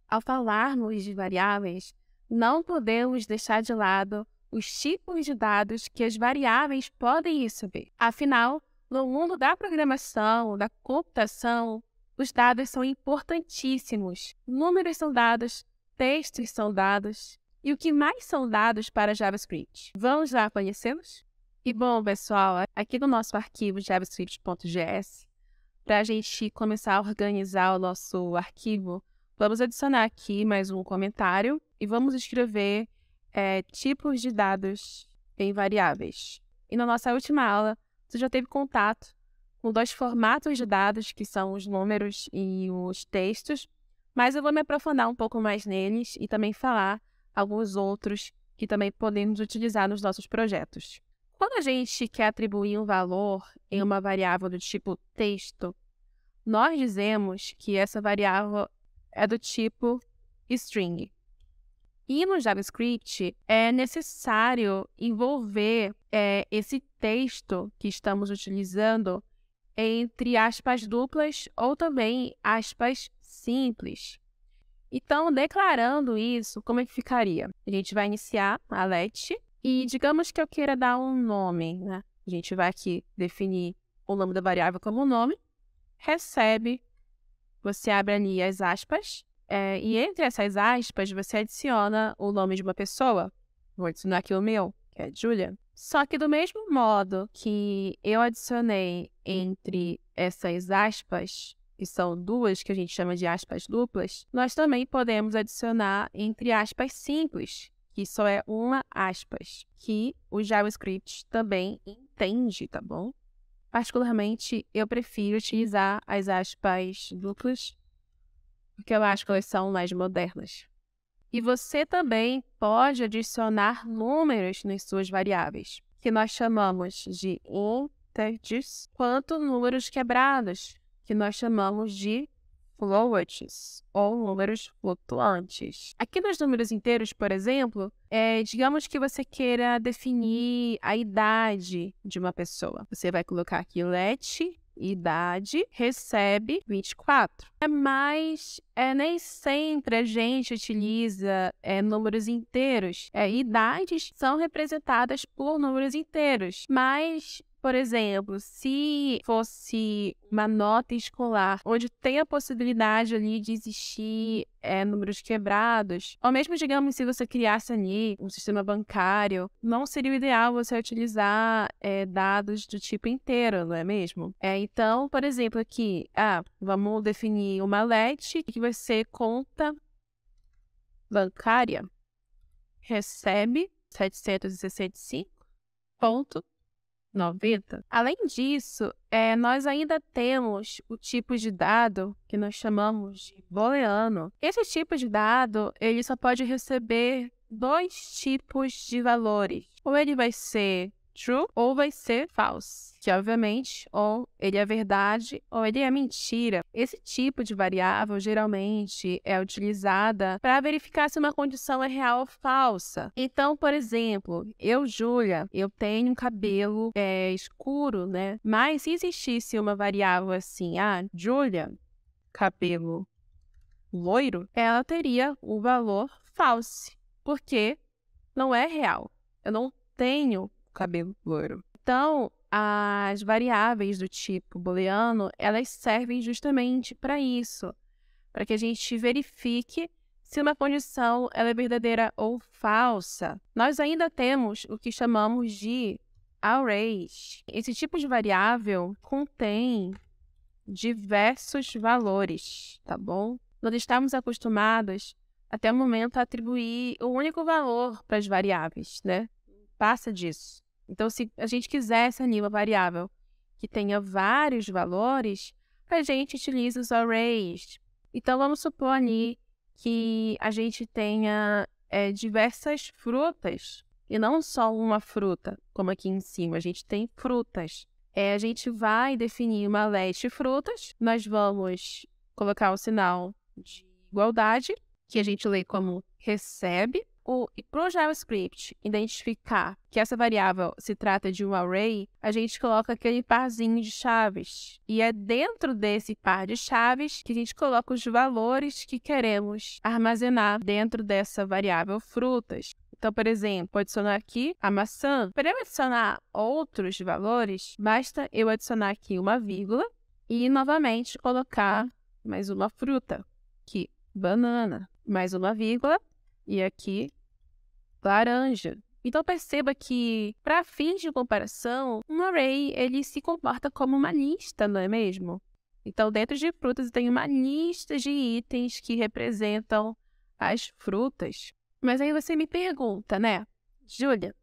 Ao falarmos de variáveis, não podemos deixar de lado os tipos de dados que as variáveis podem receber. Afinal, no mundo da programação, da computação, os dados são importantíssimos. Números são dados, textos são dados. E o que mais são dados para JavaScript? Vamos lá conhecê-los? E bom, pessoal, aqui no nosso arquivo javascript.js, para a gente começar a organizar o nosso arquivo, vamos adicionar aqui mais um comentário e vamos escrever tipos de dados em variáveis. E na nossa última aula, você já teve contato com dois formatos de dados, que são os números e os textos, mas eu vou me aprofundar um pouco mais neles e também falar alguns outros que também podemos utilizar nos nossos projetos. Quando a gente quer atribuir um valor em uma variável do tipo texto, nós dizemos que essa variável é do tipo string. E no JavaScript é necessário envolver esse texto que estamos utilizando entre aspas duplas ou também aspas simples. Então, declarando isso, como é que ficaria? A gente vai iniciar a let e digamos que eu queira dar um nome, né? A gente vai aqui definir o nome da variável como nome, recebe, você abre ali as aspas, e entre essas aspas você adiciona o nome de uma pessoa. Vou adicionar aqui o meu, que é Julia. Só que do mesmo modo que eu adicionei entre essas aspas, que são duas, que a gente chama de aspas duplas, nós também podemos adicionar entre aspas simples, que só é uma aspas, que o JavaScript também entende, tá bom? Particularmente, eu prefiro utilizar as aspas duplas, porque eu acho que elas são mais modernas. E você também pode adicionar números nas suas variáveis, que nós chamamos de integers, quanto números quebrados, que nós chamamos de floats, ou números flutuantes. Aqui nos números inteiros, por exemplo, digamos que você queira definir a idade de uma pessoa. Você vai colocar aqui let idade recebe 24. Mas nem sempre a gente utiliza números inteiros. Idades são representadas por números inteiros, mas por exemplo, se fosse uma nota escolar, onde tem a possibilidade ali de existir números quebrados, ou mesmo, digamos, se você criasse ali um sistema bancário, não seria o ideal você utilizar dados do tipo inteiro, não é mesmo? Então, por exemplo, aqui, vamos definir uma let que vai ser conta bancária, recebe 765,90. Além disso, nós ainda temos o tipo de dado que nós chamamos de booleano. Esse tipo de dado, ele só pode receber dois tipos de valores. Ou ele vai ser true ou vai ser false, que obviamente ou ele é verdade ou ele é mentira. Esse tipo de variável geralmente é utilizada para verificar se uma condição é real ou falsa. Então, por exemplo, Júlia, eu tenho um cabelo escuro, né? Mas se existisse uma variável assim, Júlia, cabelo loiro, ela teria o valor false, porque não é real. Eu não tenho cabelo loiro. Então, as variáveis do tipo booleano, elas servem justamente para isso, para que a gente verifique se uma condição ela é verdadeira ou falsa. Nós ainda temos o que chamamos de arrays. Esse tipo de variável contém diversos valores, tá bom? Nós estamos acostumados, até o momento, a atribuir um único valor para as variáveis, né? Passa disso. Então, se a gente quisesse ali uma variável que tenha vários valores, a gente utiliza os arrays. Então, vamos supor ali que a gente tenha diversas frutas, e não só uma fruta, como aqui em cima, a gente tem frutas. A gente vai definir uma let frutas, nós vamos colocar o sinal de igualdade, que a gente lê como recebe, para o JavaScript identificar que essa variável se trata de um array, a gente coloca aquele parzinho de chaves. E é dentro desse par de chaves que a gente coloca os valores que queremos armazenar dentro dessa variável frutas. Então, por exemplo, vou adicionar aqui a maçã. Para eu adicionar outros valores, basta eu adicionar aqui uma vírgula e, novamente, colocar mais uma fruta. Aqui, banana. Mais uma vírgula e aqui, laranja. Então, perceba que, para fins de comparação, um array ele se comporta como uma lista, não é mesmo? Então, dentro de frutas, tem uma lista de itens que representam as frutas. Mas aí você me pergunta, né? Júlia,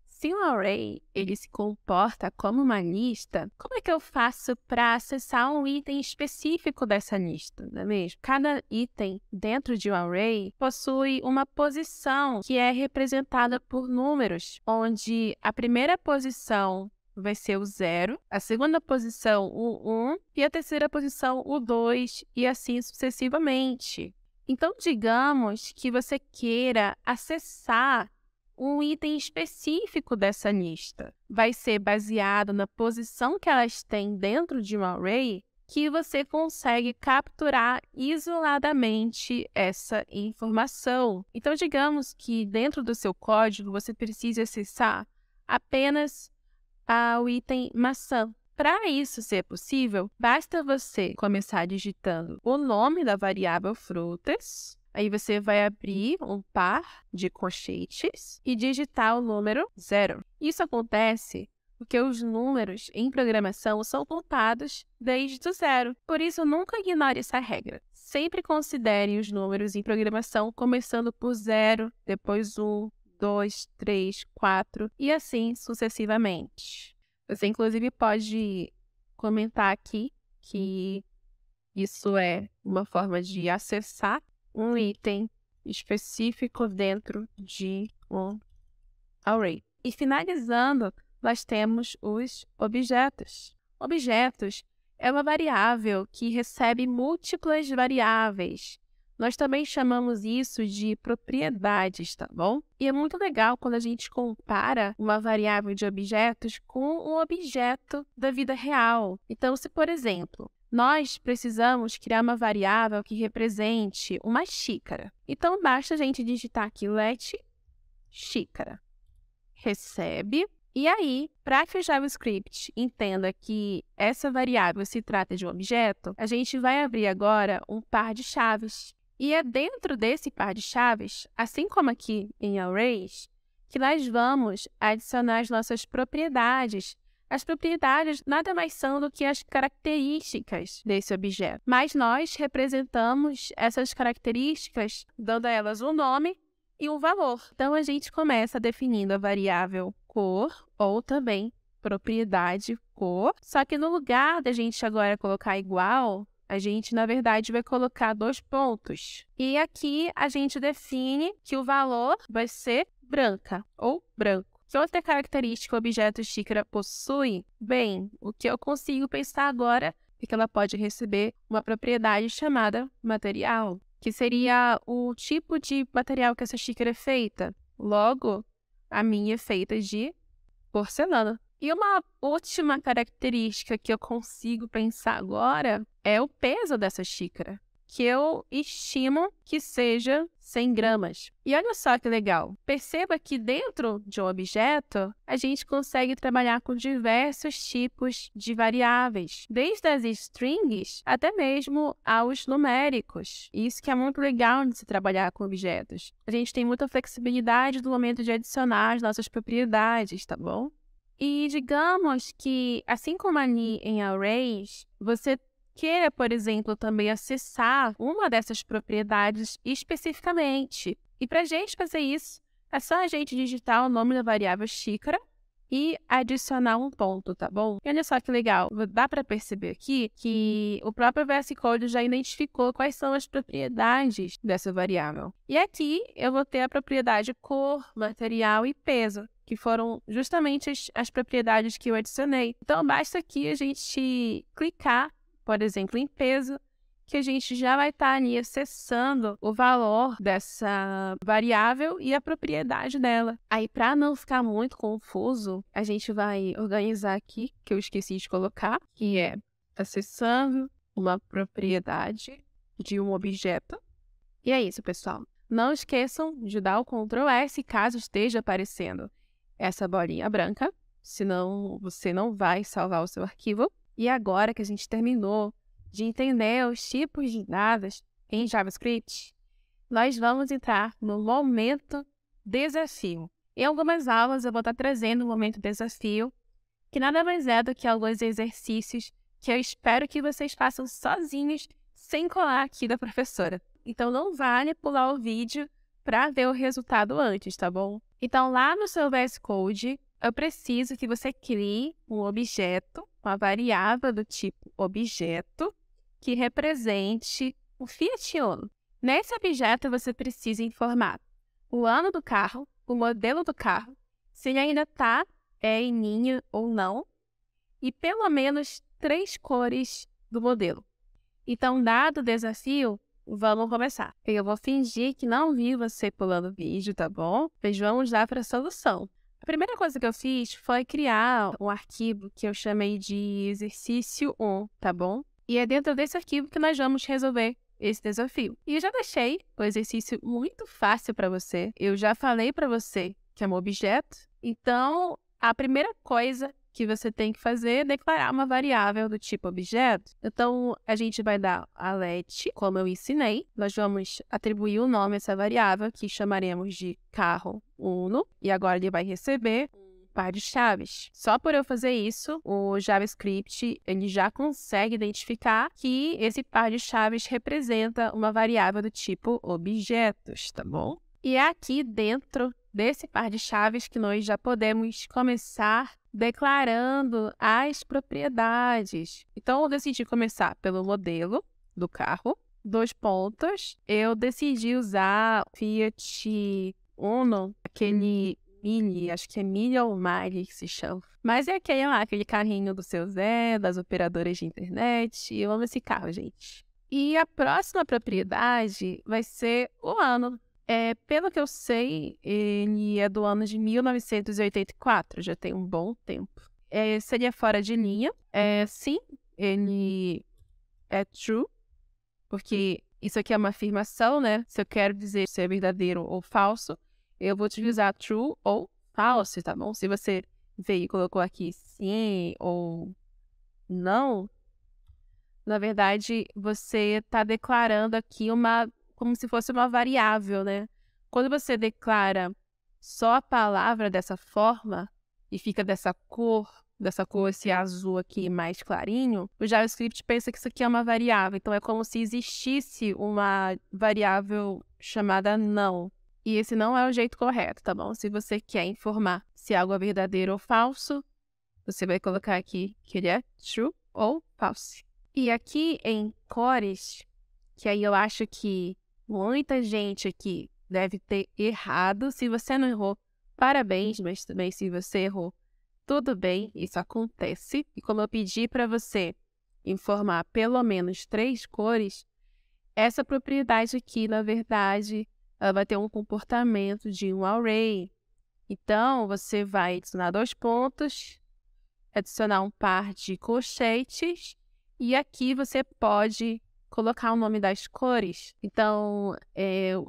se um array ele se comporta como uma lista, como é que eu faço para acessar um item específico dessa lista, não é mesmo? Cada item dentro de um array possui uma posição que é representada por números, onde a primeira posição vai ser o 0, a segunda posição o 1 e a terceira posição o 2 e assim sucessivamente. Então, digamos que você queira acessar um item específico dessa lista. Vai ser baseado na posição que elas têm dentro de um array que você consegue capturar isoladamente essa informação. Então, digamos que dentro do seu código você precisa acessar apenas o item maçã. Para isso ser possível, basta você começar digitando o nome da variável frutas. Aí você vai abrir um par de colchetes e digitar o número 0. Isso acontece porque os números em programação são contados desde o 0. Por isso, nunca ignore essa regra. Sempre considere os números em programação começando por 0, depois 1, 2, 3, 4 e assim sucessivamente. Você, inclusive, pode comentar aqui que isso é uma forma de acessar um item específico dentro de um array. E finalizando, nós temos os objetos. Objetos é uma variável que recebe múltiplas variáveis. Nós também chamamos isso de propriedades, tá bom? E é muito legal quando a gente compara uma variável de objetos com um objeto da vida real. Então, se, por exemplo, nós precisamos criar uma variável que represente uma xícara. Então, basta a gente digitar aqui let xícara. Recebe. E aí, para que o JavaScript entenda que essa variável se trata de um objeto, a gente vai abrir agora um par de chaves. E é dentro desse par de chaves, assim como aqui em arrays, que nós vamos adicionar as nossas propriedades. As propriedades nada mais são do que as características desse objeto. Mas nós representamos essas características dando a elas um nome e um valor. Então, a gente começa definindo a variável cor ou também propriedade cor. Só que no lugar da gente agora colocar igual, a gente, na verdade, vai colocar 2 pontos. E aqui a gente define que o valor vai ser branca ou branco. Que outra característica o objeto xícara possui? Bem, o que eu consigo pensar agora é que ela pode receber uma propriedade chamada material, que seria o tipo de material que essa xícara é feita. Logo, a minha é feita de porcelana. E uma última característica que eu consigo pensar agora é o peso dessa xícara, que eu estimo que seja 100 gramas. E olha só que legal, perceba que dentro de um objeto, a gente consegue trabalhar com diversos tipos de variáveis, desde as strings até mesmo aos numéricos. Isso que é muito legal de se trabalhar com objetos. A gente tem muita flexibilidade no momento de adicionar as nossas propriedades, tá bom? E digamos que, assim como ali em arrays, você queira, por exemplo, também acessar uma dessas propriedades especificamente. E para a gente fazer isso, é só a gente digitar o nome da variável xícara e adicionar um ponto, tá bom? E olha só que legal, dá para perceber aqui que o próprio VS Code já identificou quais são as propriedades dessa variável. E aqui eu vou ter a propriedade cor, material e peso, que foram justamente as propriedades que eu adicionei. Então, basta aqui a gente clicar, por exemplo, em peso, que a gente já vai estar ali acessando o valor dessa variável e a propriedade dela. Aí, para não ficar muito confuso, a gente vai organizar aqui, que eu esqueci de colocar, que é acessando uma propriedade de um objeto. E é isso, pessoal. Não esqueçam de dar o Ctrl S caso esteja aparecendo essa bolinha branca, senão você não vai salvar o seu arquivo. E agora que a gente terminou de entender os tipos de dados em JavaScript, nós vamos entrar no momento desafio. Em algumas aulas eu vou estar trazendo o momento desafio, que nada mais é do que alguns exercícios que eu espero que vocês façam sozinhos, sem colar aqui da professora. Então não vale pular o vídeo para ver o resultado antes, tá bom? Então lá no seu VS Code, eu preciso que você crie um objeto, uma variável do tipo objeto, que represente o Fiat Uno. Nesse objeto, você precisa informar o ano do carro, o modelo do carro, se ele ainda está em linha ou não, e pelo menos 3 cores do modelo. Então, dado o desafio, vamos começar. Eu vou fingir que não vi você pulando o vídeo, tá bom? Mas vamos lá para a solução. A primeira coisa que eu fiz foi criar um arquivo que eu chamei de exercício 1, tá bom? E é dentro desse arquivo que nós vamos resolver esse desafio. E eu já deixei o exercício muito fácil para você. Eu já falei para você que é um objeto. Então, a primeira coisa que você tem que fazer é declarar uma variável do tipo objeto. Então, a gente vai dar a let, como eu ensinei. Nós vamos atribuir o nome a essa variável, que chamaremos de carro Uno. E agora ele vai receber par de chaves. Só por eu fazer isso, o JavaScript ele já consegue identificar que esse par de chaves representa uma variável do tipo objetos, tá bom? E é aqui dentro desse par de chaves que nós já podemos começar declarando as propriedades. Então, eu decidi começar pelo modelo do carro. 2 pontos. Eu decidi usar Fiat Uno, aquele Mille, acho que é Mille ou Mille que se chama. Mas é aquele lá, aquele carrinho do seu Zé, das operadoras de internet. Eu amo esse carro, gente. E a próxima propriedade vai ser o ano. Pelo que eu sei, ele é do ano de 1984, já tem um bom tempo. Seria fora de linha. Sim, ele é true, porque isso aqui é uma afirmação, né? Se eu quero dizer se é verdadeiro ou falso, eu vou utilizar true ou false, tá bom? Se você veio e colocou aqui sim ou não, na verdade, você está declarando aqui como se fosse uma variável, né? Quando você declara só a palavra dessa forma e fica dessa cor, esse azul aqui mais clarinho, o JavaScript pensa que isso aqui é uma variável. Então, é como se existisse uma variável chamada não. E esse não é o jeito correto, tá bom? Se você quer informar se algo é verdadeiro ou falso, você vai colocar aqui que ele é true ou false. E aqui em cores, que aí eu acho que muita gente aqui deve ter errado. Se você não errou, parabéns, mas também se você errou, tudo bem, isso acontece. E como eu pedi para você informar pelo menos 3 cores, essa propriedade aqui, na verdade, ela vai ter um comportamento de um array. Então, você vai adicionar 2 pontos, adicionar um par de colchetes, e aqui você pode colocar o nome das cores. Então,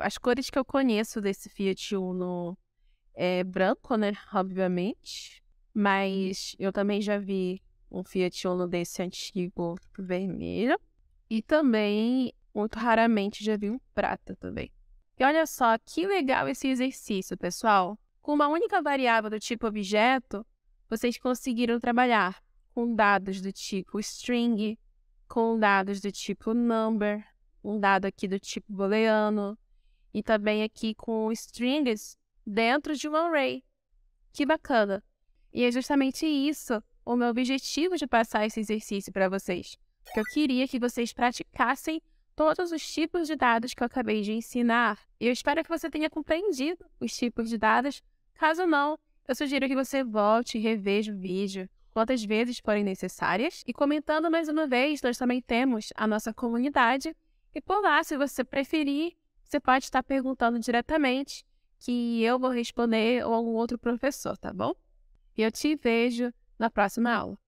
as cores que eu conheço desse Fiat Uno é branco, né? Obviamente. Mas eu também já vi um Fiat Uno desse antigo vermelho. E também, muito raramente, já vi um prata também. E olha só, que legal esse exercício, pessoal. Com uma única variável do tipo objeto, vocês conseguiram trabalhar com dados do tipo string, com dados do tipo number, um dado aqui do tipo booleano, e também aqui com strings dentro de um array. Que bacana! E é justamente isso o meu objetivo de passar esse exercício para vocês. Porque eu queria que vocês praticassem todos os tipos de dados que eu acabei de ensinar. E eu espero que você tenha compreendido os tipos de dados. Caso não, eu sugiro que você volte e reveja o vídeo, quantas vezes forem necessárias. E comentando mais uma vez, nós também temos a nossa comunidade. E por lá, se você preferir, você pode estar perguntando diretamente, que eu vou responder ou algum outro professor, tá bom? E eu te vejo na próxima aula.